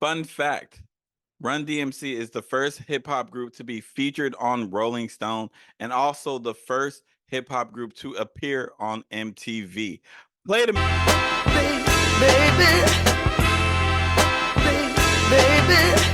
Fun fact, Run DMC is the first hip hop group to be featured on Rolling Stone and also the first hip hop group to appear on MTV. Play the Baby, baby.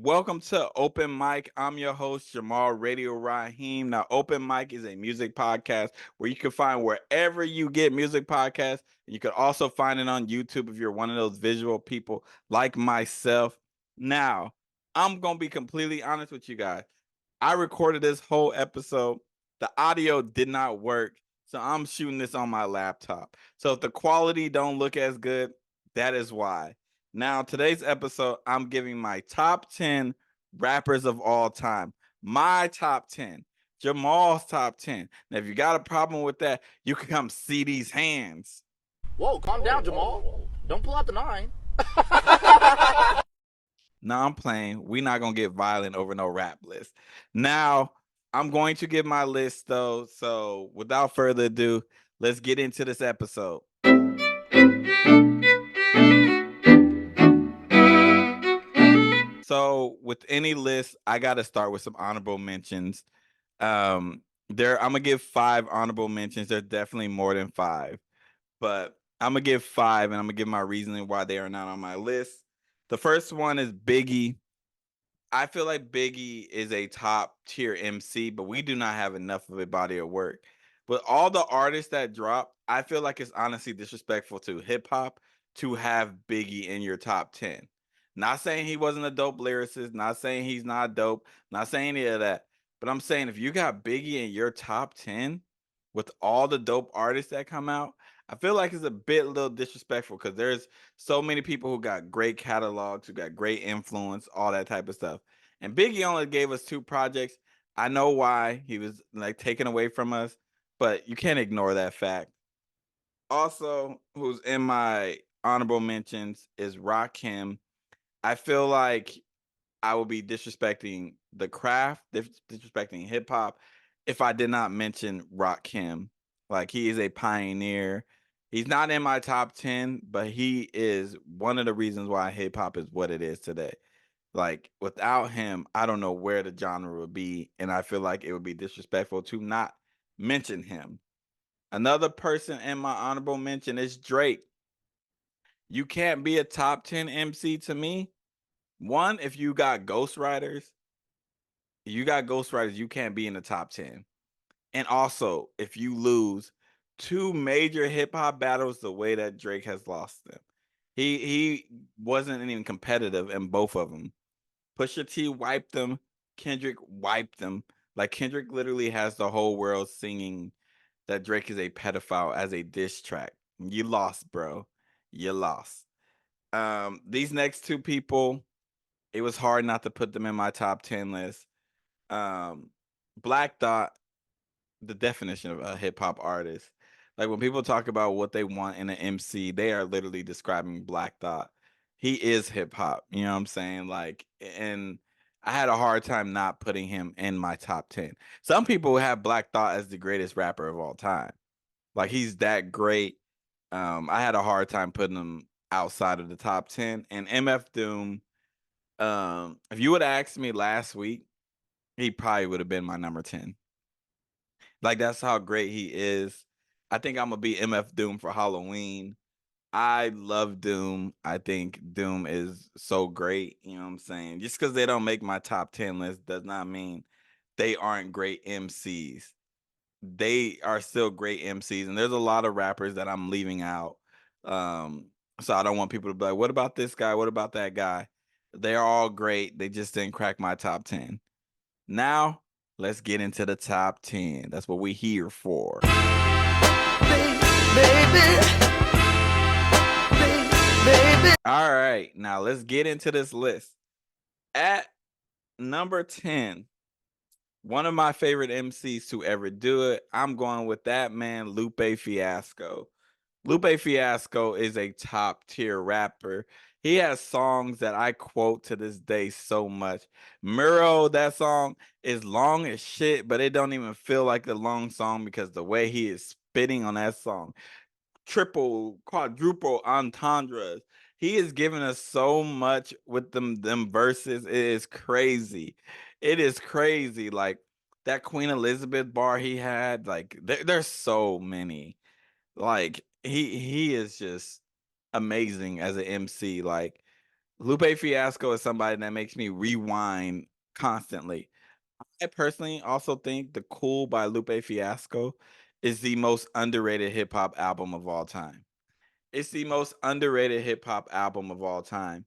Welcome to Open Mic. I'm your host, Jamal, Radio Raheem. Now, Open Mic is a music podcast where you can find wherever you get music podcasts. And you can also find it on YouTube if you're one of those visual people like myself. Now, I'm going to be completely honest with you guys. I recorded this whole episode. The audio did not work, so I'm shooting this on my laptop. So if the quality don't look as good, that is why. Now, today's episode, I'm giving my top 10 rappers of all time. My top 10. Jamal's top 10. Now, if you got a problem with that, you can come see these hands. Whoa, calm down, Jamal. Don't pull out the nine. No, I'm playing. We're not going to get violent over no rap list. Now, I'm going to give my list, though. So, without further ado, let's get into this episode. So with any list, I got to start with some honorable mentions. I'm gonna give 5 honorable mentions. There's definitely more than 5, but I'm gonna give 5, and I'm gonna give my reasoning why they are not on my list. The first one is Biggie. I feel like Biggie is a top tier MC, but we do not have enough of a body of work. With all the artists that drop, I feel like it's honestly disrespectful to hip hop to have Biggie in your top 10. Not saying he wasn't a dope lyricist, not saying he's not dope, not saying any of that. But I'm saying if you got Biggie in your top 10 with all the dope artists that come out, I feel like it's a bit little disrespectful because there's so many people who got great catalogs, who got great influence, all that type of stuff. And Biggie only gave us 2 projects. I know why he was like taken away from us, but you can't ignore that fact. Also, who's in my honorable mentions is Rakim. I feel like I would be disrespecting the craft, disrespecting hip hop if I did not mention Rakim. Like he is a pioneer. He's not in my top 10, but he is one of the reasons why hip hop is what it is today. Like without him, I don't know where the genre would be, and I feel like it would be disrespectful to not mention him. Another person in my honorable mention is Drake. You can't be a top 10 MC to me. One, if you got ghostwriters, you can't be in the top 10. And also, if you lose 2 major hip hop battles the way that Drake has lost them. He wasn't even competitive in both of them. Pusha T wiped them. Kendrick wiped them. Like Kendrick literally has the whole world singing that Drake is a pedophile as a diss track. You lost, bro. You lost. These next 2 people, it was hard not to put them in my top 10 list. Um, Black Thought, the definition of a hip hop artist. Like when people talk about what they want in an MC, they are literally describing Black Thought. He is hip hop, you know what I'm saying? Like, and I had a hard time not putting him in my top 10. Some people have Black Thought as the greatest rapper of all time. Like he's that great. I had a hard time putting him outside of the top 10. And MF Doom, if you would have asked me last week, he probably would have been my number 10. Like that's how great he is. I think I'm gonna be MF Doom for Halloween. I love Doom. I think Doom is so great. You know what I'm saying? Just because they don't make my top 10 list does not mean they aren't great MCs. They are still great MCs, and there's a lot of rappers that I'm leaving out. Um, so I don't want people to be like, "What about this guy? What about that guy?" They're all great. They just didn't crack my top 10. Now, let's get into the top 10. That's what we're here for. All right, now let's get into this list. At number 10, one of my favorite MCs to ever do it, I'm going with that man, Lupe Fiasco. Lupe Fiasco is a top tier rapper. He has songs that I quote to this day so much. Muro, that song is long as shit, but it don't even feel like a long song because the way he is spitting on that song. Triple, quadruple entendres. He is giving us so much with them verses. It is crazy. It is crazy. Like that Queen Elizabeth bar he had, like there's so many. Like he is just amazing as an MC. Like Lupe Fiasco is somebody that makes me rewind constantly. I personally also think The Cool by Lupe Fiasco is the most underrated hip hop album of all time. It's the most underrated hip hop album of all time.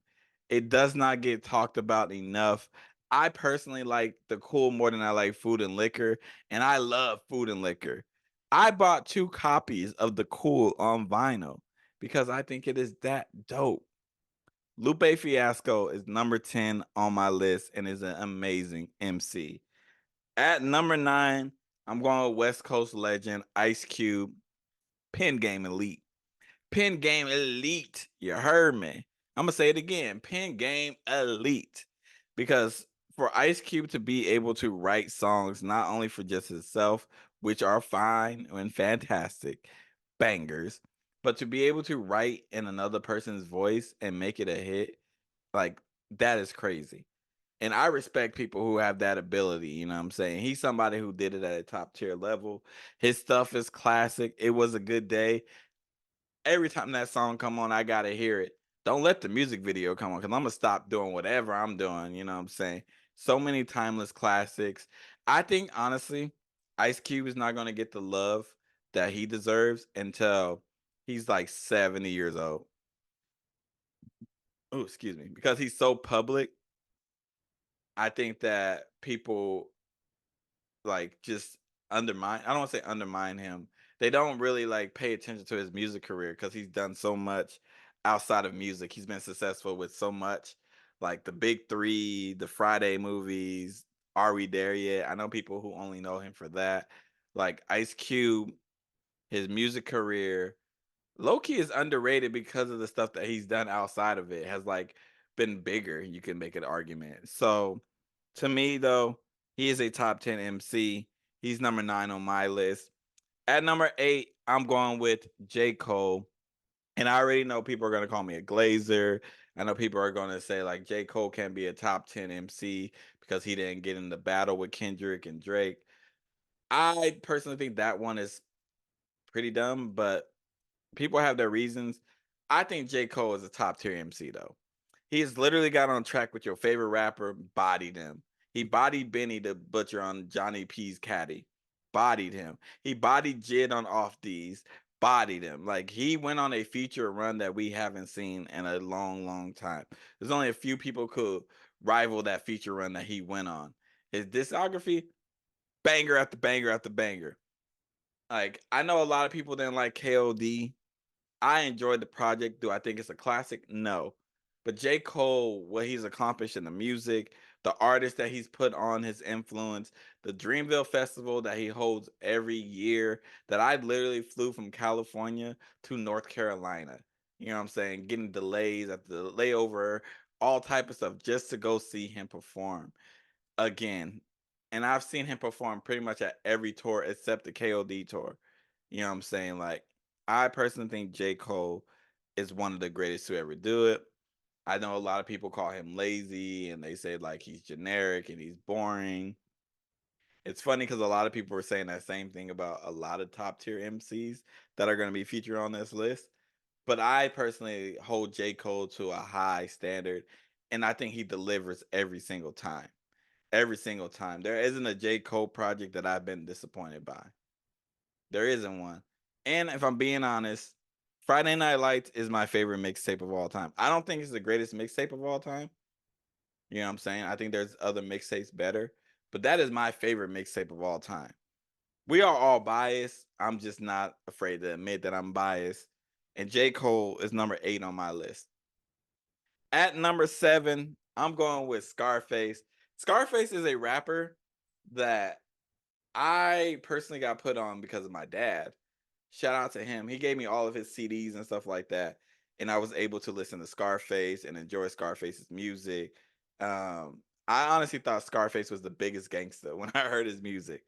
It does not get talked about enough. I personally like The Cool more than I like Food and Liquor, and I love Food and Liquor. I bought 2 copies of The Cool on vinyl because I think it is that dope. Lupe Fiasco is number 10 on my list and is an amazing MC. At number 9, I'm going with West Coast legend Ice Cube, Pen Game Elite. Pen Game Elite. You heard me. I'm gonna say it again. Pen Game Elite. Because for Ice Cube to be able to write songs not only for just himself, which are fine and fantastic, bangers, but to be able to write in another person's voice and make it a hit, like that is crazy. And I respect people who have that ability, you know what I'm saying? He's somebody who did it at a top tier level. His stuff is classic. It was a good day. Every time that song come on, I gotta hear it. Don't let the music video come on because I'm gonna stop doing whatever I'm doing. You know what I'm saying? So many timeless classics. I think honestly, Ice Cube is not gonna get the love that he deserves until he's like 70 years old. Oh, excuse me, because he's so public. I think that people like just undermine. I don't want to say undermine him. They don't really like pay attention to his music career because he's done so much outside of music. He's been successful with so much, like the big three, the Friday movies. Are we there yet? I know people who only know him for that. Like Ice Cube, his music career, Loki is underrated because of the stuff that he's done outside of it has like been bigger. You can make an argument. So to me though, he is a top 10 MC. He's number 9 on my list. At number 8, I'm going with J. Cole. And I already know people are gonna call me a glazer. I know people are gonna say like J. Cole can't be a top 10 MC because he didn't get in the battle with Kendrick and Drake. I personally think that one is pretty dumb, but people have their reasons. I think J. Cole is a top tier MC though. He's literally got on track with your favorite rapper, bodied him. He bodied Benny the Butcher on Johnny P's Caddy, bodied him. He bodied Jid on Off D's, bodied him. Like he went on a feature run that we haven't seen in a long, long time. There's only a few people could rival that feature run that he went on. His discography, banger after banger after banger. Like I know a lot of people didn't like KOD. I enjoyed the project. Do I think it's a classic? No. But J. Cole, what he's accomplished in the music, the artists that he's put on his influence, the Dreamville Festival that he holds every year, that I literally flew from California to North Carolina. You know what I'm saying? Getting delays at the layover, all type of stuff just to go see him perform again. And I've seen him perform pretty much at every tour except the KOD tour. You know what I'm saying? Like, I personally think J. Cole is one of the greatest to ever do it. I know a lot of people call him lazy and they say like he's generic and he's boring. It's funny because a lot of people are saying that same thing about a lot of top tier MCs that are going to be featured on this list. But I personally hold J. Cole to a high standard and I think he delivers every single time. Every single time. There isn't a J. Cole project that I've been disappointed by. There isn't one. And if I'm being honest, Friday Night Lights is my favorite mixtape of all time. I don't think it's the greatest mixtape of all time. You know what I'm saying? I think there's other mixtapes better, but that is my favorite mixtape of all time. We are all biased. I'm just not afraid to admit that I'm biased. And J. Cole is number 8 on my list. At number 7, I'm going with Scarface. Scarface is a rapper that I personally got put on because of my dad. Shout out to him. He gave me all of his CDs and stuff like that. and I was able to listen to Scarface and enjoy Scarface's music. I honestly thought Scarface was the biggest gangster when I heard his music.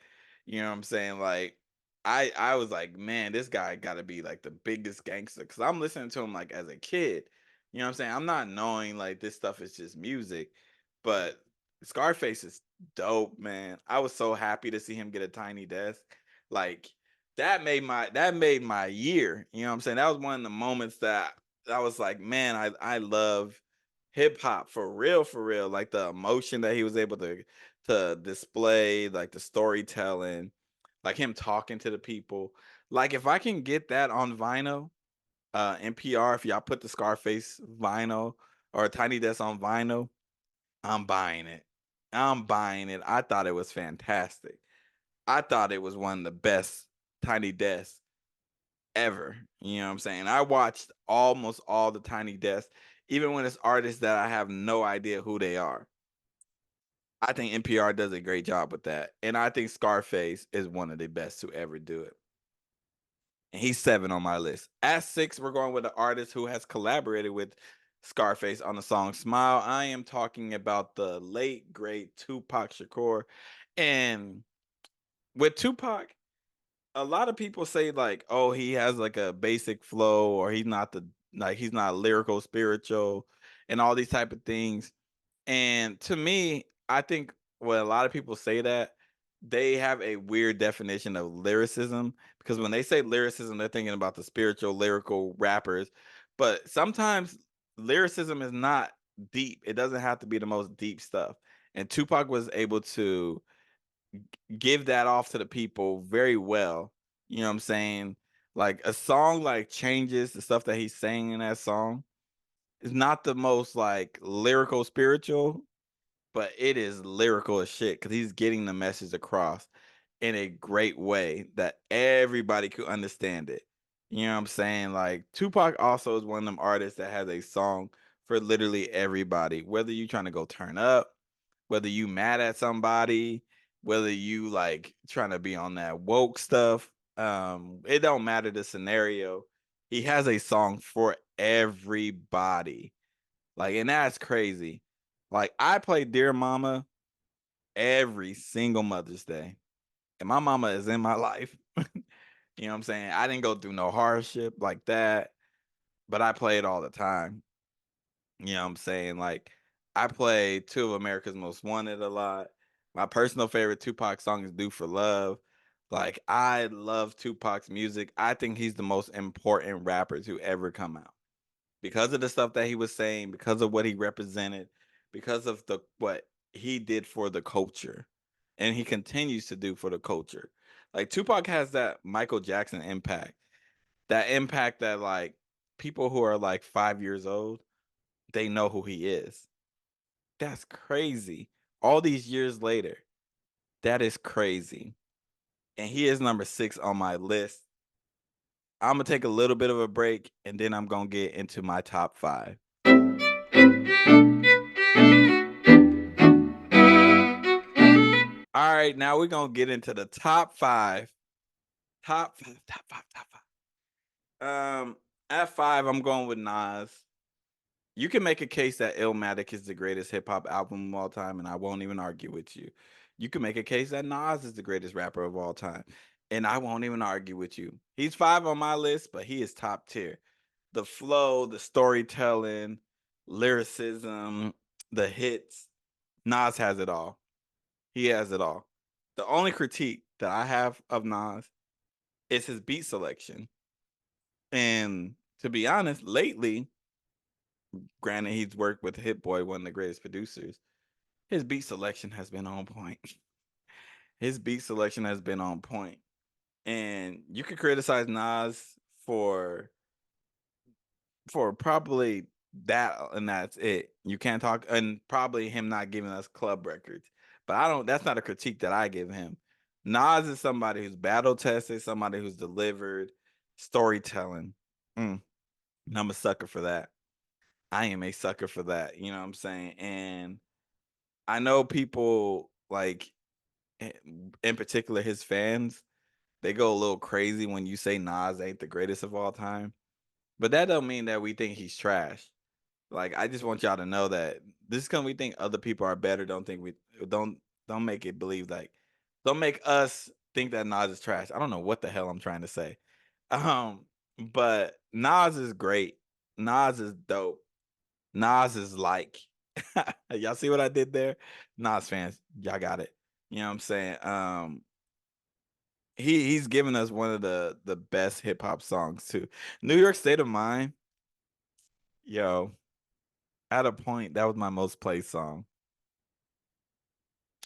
You know what I'm saying? Like I was like, man, this guy got to be like the biggest gangster cuz I'm listening to him like as a kid. You know what I'm saying? I'm not knowing like this stuff is just music, but Scarface is dope, man. I was so happy to see him get a tiny desk. Like that made my year. You know what I'm saying? That was one of the moments that I was like, man, I love hip hop for real. Like the emotion that he was able to display, like the storytelling, like him talking to the people. Like if I can get that on vinyl, NPR, if y'all put the Scarface vinyl or Tiny Desk on vinyl, I'm buying it. I'm buying it. I thought it was fantastic. I thought it was one of the best Tiny Desks ever. You know what I'm saying? I watched almost all the Tiny Desks, even when it's artists that I have no idea who they are. I think NPR does a great job with that. And I think Scarface is one of the best to ever do it. And he's 7 on my list. At 6, we're going with an artist who has collaborated with Scarface on the song Smile. I am talking about the late, great Tupac Shakur. And with Tupac, a lot of people say like, oh, he has like a basic flow, or he's not lyrical, spiritual, and all these type of things. And to me, I think when a lot of people say that, they have a weird definition of lyricism because when they say lyricism, they're thinking about the spiritual, lyrical rappers. But sometimes lyricism is not deep. It doesn't have to be the most deep stuff. And Tupac was able to give that off to the people very well. You know what I'm saying? Like a song like Changes, the stuff that he's saying in that song is not the most like lyrical spiritual, but it is lyrical as shit because he's getting the message across in a great way that everybody could understand it. You know what I'm saying? Like Tupac also is one of them artists that has a song for literally everybody. Whether you trying to go turn up, whether you mad at somebody, whether you like trying to be on that woke stuff, it don't matter the scenario. He has a song for everybody. Like, and that's crazy. Like, I play Dear Mama every single Mother's Day, and my mama is in my life. You know what I'm saying? I didn't go through no hardship like that, but I play it all the time. You know what I'm saying? Like, I play two of America's Most Wanted a lot. My personal favorite Tupac song is Do for Love. Like, I love Tupac's music. I think he's the most important rapper to ever come out because of the stuff that he was saying, because of what he represented, because of the what he did for the culture, and he continues to do for the culture. Like Tupac has that Michael Jackson impact, that impact that like people who are like 5 years old, they know who he is. That's crazy. All these years later, that is crazy. And he is number 6 on my list. I'm gonna take a little bit of a break, and then I'm gonna get into my top 5. All right, now we're gonna get into the top 5. Top 5, top 5, top 5. At 5, I'm going with Nas. You can make a case that Illmatic is the greatest hip hop album of all time, and I won't even argue with you. You can make a case that Nas is the greatest rapper of all time, and I won't even argue with you. He's 5 on my list, but he is top tier. The flow, the storytelling, lyricism, the hits. Nas has it all. He has it all. The only critique that I have of Nas is his beat selection. And to be honest, lately, granted he's worked with Hit Boy, one of the greatest producers, his beat selection has been on point. His beat selection has been on point. And you could criticize Nas for probably that, and that's it. You can't talk, and probably him not giving us club records. But I don't, that's not a critique that I give him. Nas is somebody who's battle tested, somebody who's delivered storytelling. Mm, and I'm a sucker for that. I am a sucker for that. You know what I'm saying? And I know people like, in particular, his fans, they go a little crazy when you say Nas ain't the greatest of all time. But that don't mean that we think he's trash. Like I just want y'all to know that this is because we think other people are better. Don't think we don't don't make it believe like don't make us think that Nas is trash. I don't know what the hell I'm trying to say. Um, but Nas is great. Nas is dope. Nas is like y'all see what I did there? Nas fans, y'all got it. You know what I'm saying? He's given us one of the best hip hop songs too. New York State of Mind, yo, at a point that was my most played song.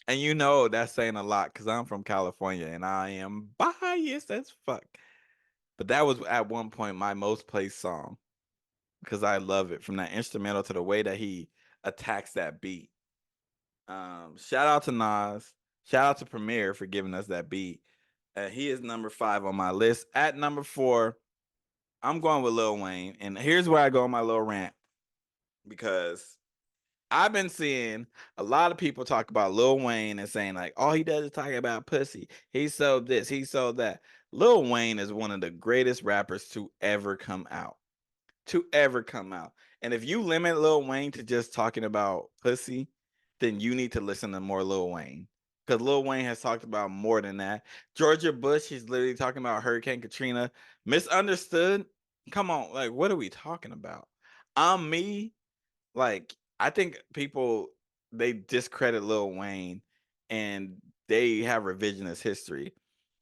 And you know that's saying a lot because I'm from California and I am biased as fuck. But that was at one point my most played song because I love it from that instrumental to the way that he attacks that beat. Shout out to Nas. Shout out to Premier for giving us that beat. He is number 5 on my list. At number 4, I'm going with Lil Wayne. And here's where I go on my little rant because I've been seeing a lot of people talk about Lil Wayne and saying like all he does is talk about pussy. He sold this, he sold that. Lil Wayne is one of the greatest rappers to ever come out. To ever come out. And if you limit Lil Wayne to just talking about pussy, then you need to listen to more Lil Wayne. Because Lil Wayne has talked about more than that. Georgia Bush, he's literally talking about Hurricane Katrina. Misunderstood. Come on, like what are we talking about? I'm me. Like, I think people they discredit Lil Wayne and they have revisionist history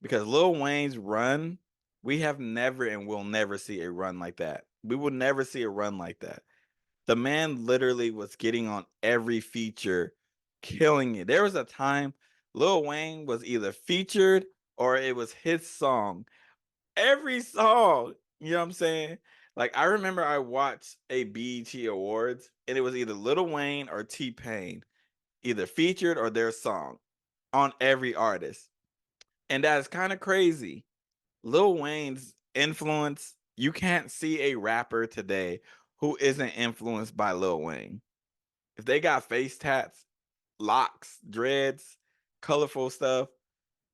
because Lil Wayne's run, we have never and will never see a run like that. We will never see a run like that. The man literally was getting on every feature, killing it. There was a time Lil Wayne was either featured or it was his song every song. You know what I'm saying? Like I remember I watched a BET Awards and it was either Lil Wayne or T Pain, either featured or their song on every artist. And that is kind of crazy. Lil Wayne's influence, you can't see a rapper today who isn't influenced by Lil Wayne. If they got face tats, locks, dreads, colorful stuff,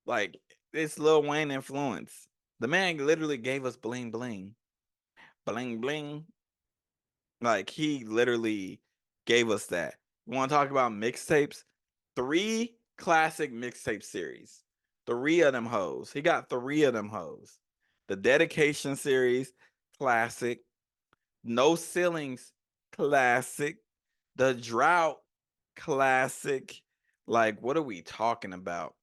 like it's Lil Wayne influence. The man literally gave us bling bling. Bling bling. Like he literally gave us that. You want to talk about mixtapes? 3 classic mixtape series. 3 of them hoes. He got 3 of them hoes. The Dedication series, classic. No Ceilings, classic. The Drought, classic. Like, what are we talking about?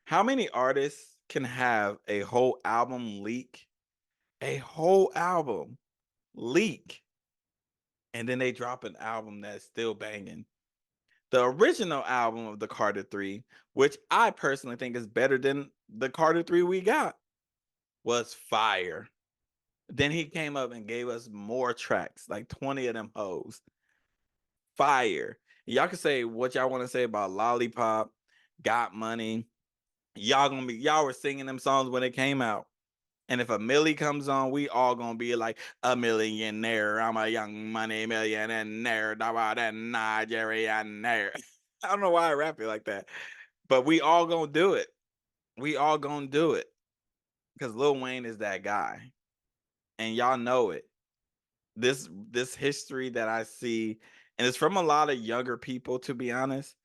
How many artists can have a whole album leak? A whole album leak and then they drop an album that's still banging. The original album of the Carter 3, which I personally think is better than the Carter 3 we got, was fire. Then he came up and gave us more tracks, like 20 of them hoes. Fire. Y'all can say what y'all want to say about Lollipop, Got Money. Y'all were singing them songs when it came out. And if a Millie comes on, we all gonna be like a millionaire. I'm a young money millionaire. That Nigerianaire. I don't know why I rap it like that, but we all gonna do it. We all gonna do it because Lil Wayne is that guy, and y'all know it. This history that I see, and it's from a lot of younger people. To be honest,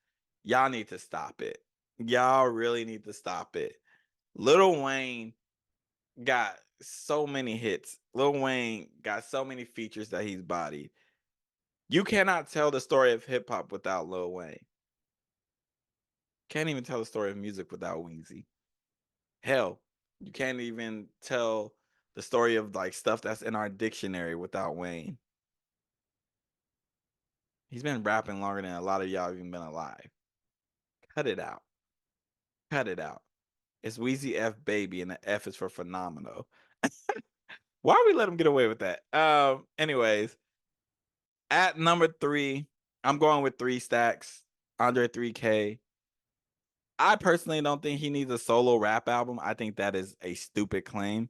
y'all need to stop it. Y'all really need to stop it. Lil Wayne got so many hits. Lil Wayne got so many features that he's bodied. You cannot tell the story of hip hop without Lil Wayne. Can't even tell the story of music without Weezy. Hell, you can't even tell the story of like stuff that's in our dictionary without Wayne. He's been rapping longer than a lot of y'all even been alive. Cut it out. Cut it out. It's Weezy F baby, and the F is for phenomenal. Why we let him get away with that? Anyways, at number 3, I'm going with 3 Stacks, Andre 3K. I personally don't think he needs a solo rap album. I think that is a stupid claim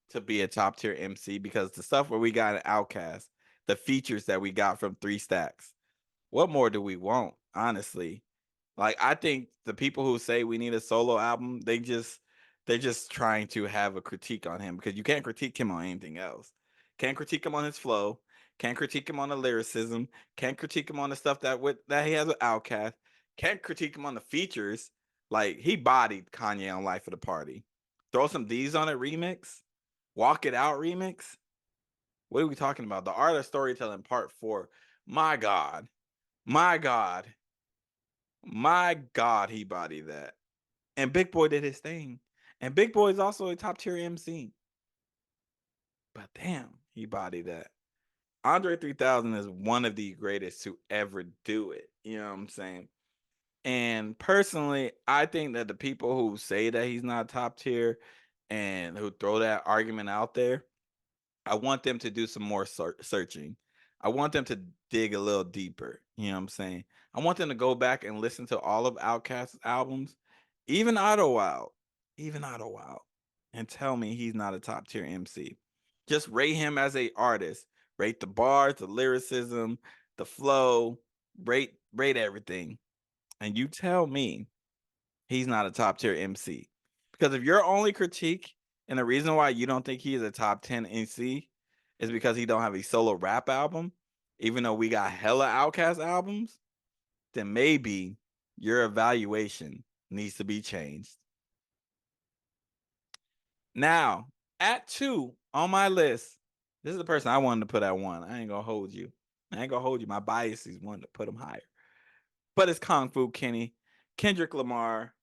to be a top tier MC because the stuff where we got an Outcast, the features that we got from 3 Stacks, what more do we want? Honestly, like I think the people who say we need a solo album, they're just trying to have a critique on him because you can't critique him on anything else. Can't critique him on his flow. Can't critique him on the lyricism. Can't critique him on the stuff that he has with Outkast. Can't critique him on the features. Like he bodied Kanye on Life of the Party. Throw some D's on it remix. Walk It Out remix. What are we talking about? The Art of Storytelling Part 4. My God. My God. My God, he bodied that. And Big Boy did his thing. And Big Boy is also a top tier MC. But damn, he bodied that. Andre 3000 is one of the greatest to ever do it. You know what I'm saying? And personally, I think that the people who say that he's not top tier and who throw that argument out there, I want them to do some more searching. I want them to dig a little deeper. You know what I'm saying? I want them to go back and listen to all of Outkast's albums, even Idlewild, even Idlewild, and tell me he's not a top tier MC. Just rate him as a artist. Rate the bars, the lyricism, the flow, rate everything. And you tell me he's not a top tier MC. Because if your only critique and the reason why you don't think he is a top 10 MC is because he don't have a solo rap album, even though we got hella Outkast albums, then maybe your evaluation needs to be changed. Now, at 2 on my list, this is the person I wanted to put at 1. I ain't gonna hold you. I ain't gonna hold you. My bias is wanting to put him higher. But it's Kung Fu Kenny, Kendrick Lamar.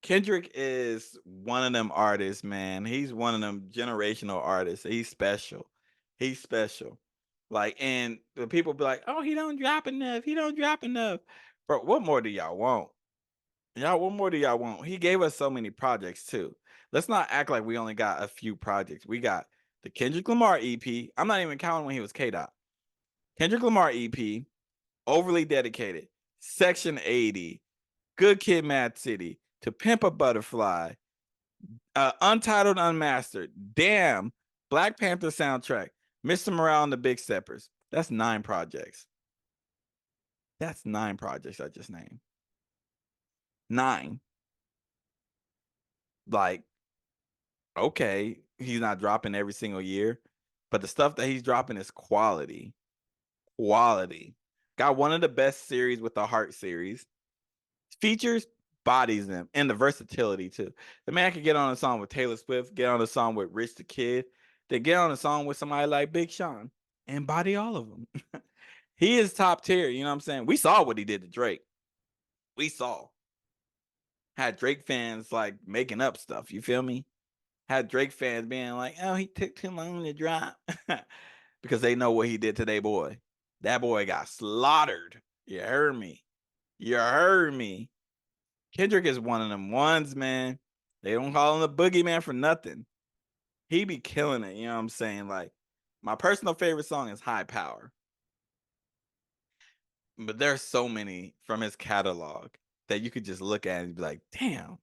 Kendrick is one of them artists, man. He's one of them generational artists. He's special. He's special. Like, and the people be like, "Oh, he don't drop enough. He don't drop enough." Bro, what more do y'all want? Y'all, what more do y'all want? He gave us so many projects too. Let's not act like we only got a few projects. We got the Kendrick Lamar EP. I'm not even counting when he was K Dot. Kendrick Lamar EP, Overly Dedicated, Section 80, Good Kid, Mad City, To Pimp a Butterfly, Untitled Unmastered, Damn, Black Panther soundtrack, Mr. Morale and the Big Steppers. That's 9 projects. That's 9 projects I just named. 9. Like, okay, he's not dropping every single year, but the stuff that he's dropping is quality. Quality. Got one of the best series with the Heart series. Features bodies them and the versatility too. The man could get on a song with Taylor Swift, get on a song with Rich the Kid, then get on a song with somebody like Big Sean and body all of them. He is top tier, you know what I'm saying? We saw what he did to Drake. We saw. Had Drake fans like making up stuff, you feel me? Had Drake fans being like, "Oh, he took too long to drop." Because they know what he did to their boy. That boy got slaughtered. You heard me. You heard me. Kendrick is one of them ones, man. They don't call him the boogeyman for nothing. He be killing it, you know what I'm saying? Like, my personal favorite song is High Power. But there's so many from his catalog that you could just look at and be like, damn,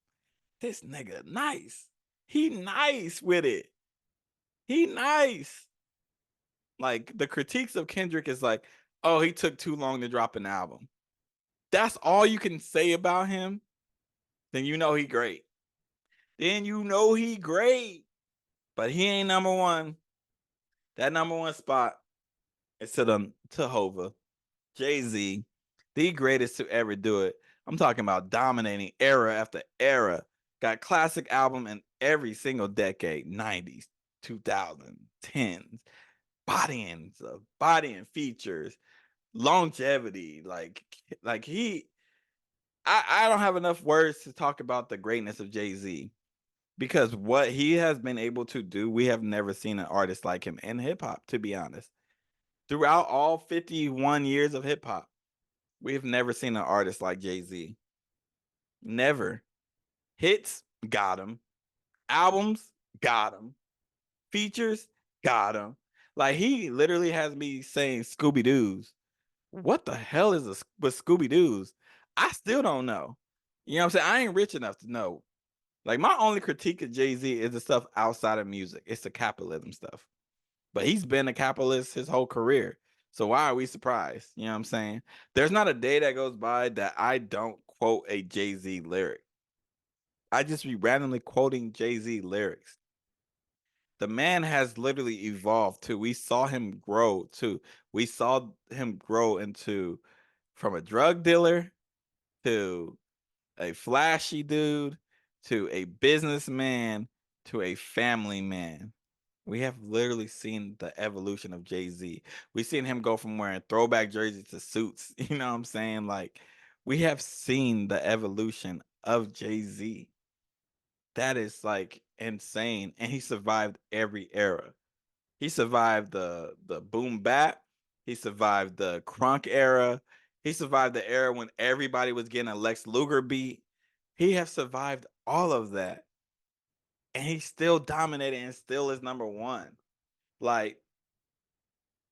this nigga nice. He nice with it. He nice. Like, the critiques of Kendrick is like, oh, he took too long to drop an album. That's all you can say about him, then you know he great. Then you know he great. But he ain't number one. That number one spot is to Hova, Jay-Z, the greatest to ever do it. I'm talking about dominating era after era. Got classic album in every single decade, 90s, 2010s, bodying features, longevity. Like he I don't have enough words to talk about the greatness of Jay-Z. Because what he has been able to do, we have never seen an artist like him in hip hop, to be honest. Throughout all 51 years of hip hop, we've never seen an artist like Jay-Z. Never. Hits, got him. Albums, got him. Features, got him. Like, he literally has me saying Scooby Doo's. What the hell is with Scooby Doo's? I still don't know. You know what I'm saying? I ain't rich enough to know. Like, my only critique of Jay-Z is the stuff outside of music. It's the capitalism stuff. But he's been a capitalist his whole career. So why are we surprised? You know what I'm saying? There's not a day that goes by that I don't quote a Jay-Z lyric. I just be randomly quoting Jay-Z lyrics. The man has literally evolved too. We saw him grow too. We saw him grow into from a drug dealer to a flashy dude to a businessman to a family man. We have literally seen the evolution of Jay-Z. We've seen him go from wearing throwback jerseys to suits. You know what I'm saying? Like, we have seen the evolution of Jay-Z. That is like insane. And he survived every era. He survived the boom bap. He survived the crunk era. He survived the era when everybody was getting a Lex Luger beat. He has survived all of that. And he's still dominating and still is number one. Like,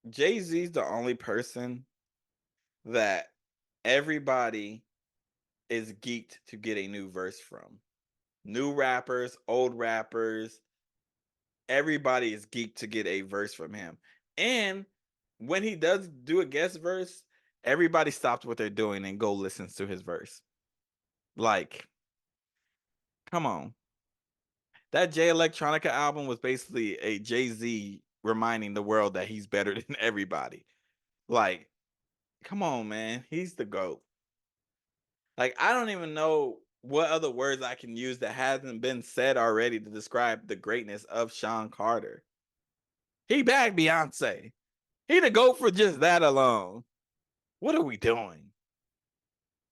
Jay-Z's the only person that everybody is geeked to get a new verse from. New rappers, old rappers, everybody is geeked to get a verse from him. And when he does do a guest verse, everybody stops what they're doing and go listens to his verse. Like, come on. That Jay Electronica album was basically a Jay-Z reminding the world that he's better than everybody. Like, come on, man. He's the GOAT. Like, I don't even know what other words I can use that hasn't been said already to describe the greatness of Sean Carter. He bagged Beyonce. He the GOAT for just that alone. What are we doing?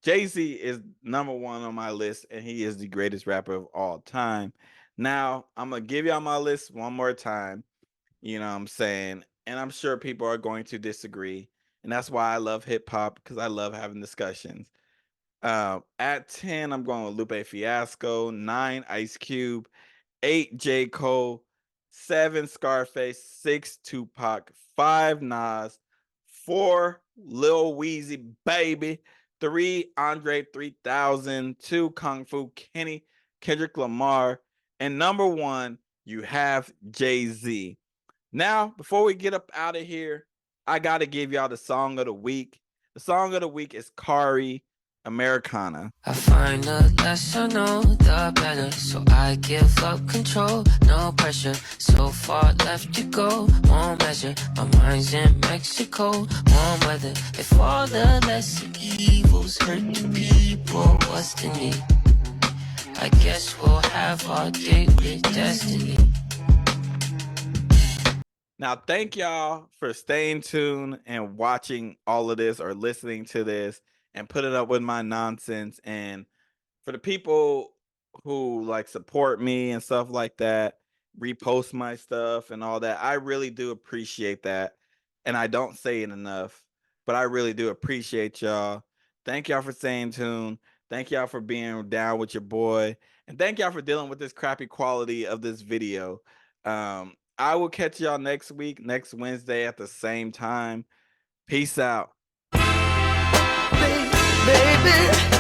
Jay-Z is number one on my list, and he is the greatest rapper of all time. Now, I'm going to give y'all my list one more time. You know what I'm saying? And I'm sure people are going to disagree. And that's why I love hip hop, because I love having discussions. At 10, I'm going with Lupe Fiasco. 9, Ice Cube. 8, J. Cole. 7, Scarface. 6, Tupac. 5, Nas. 4, Lil Weezy, baby. 3, Andre 3000. 2, Kung Fu Kenny, Kendrick Lamar. And number 1, you have Jay-Z. Now, before we get up out of here, I got to give y'all the song of the week. The song of the week is Khary, Americana. I find the less I know, the better. So I give up control, no pressure. So far left to go, won't measure. My mind's in Mexico, warm weather. If all the lesser evils hurt the people, what's the need? I guess we'll have our date with destiny. Now, thank y'all for staying tuned and watching all of this or listening to this and putting up with my nonsense. And for the people who like support me and stuff like that, repost my stuff and all that, I really do appreciate that. And I don't say it enough, but I really do appreciate y'all. Thank y'all for staying tuned. Thank y'all for being down with your boy. And thank y'all for dealing with this crappy quality of this video. I will catch y'all next week, next Wednesday at the same time. Peace out. Baby.